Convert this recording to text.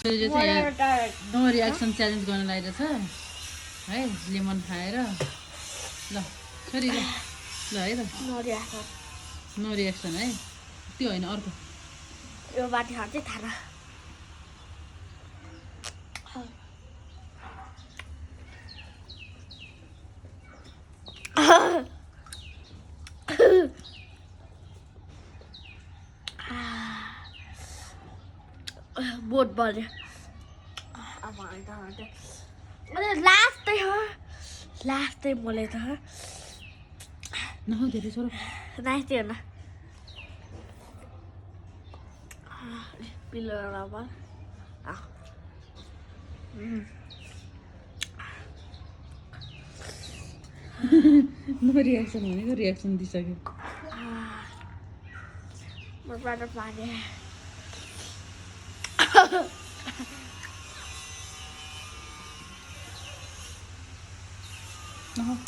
छोरीले चाहिँ no reaction challenge गर्न लागिरहेछ है लेमन खाएर ल छोरी ल ल है त नो रियाक्सन है त्यो होइन अर्को यो बाटी खाँदै थाहा बोट बल्यो अब लास्टै मलाई त नखाऊ धेरै छोरो नाच्थ्यो न पिलो रबर नो रियाक्सन भनेको रियाक्सन दिइसक्यो मबाट पानी नखाऊ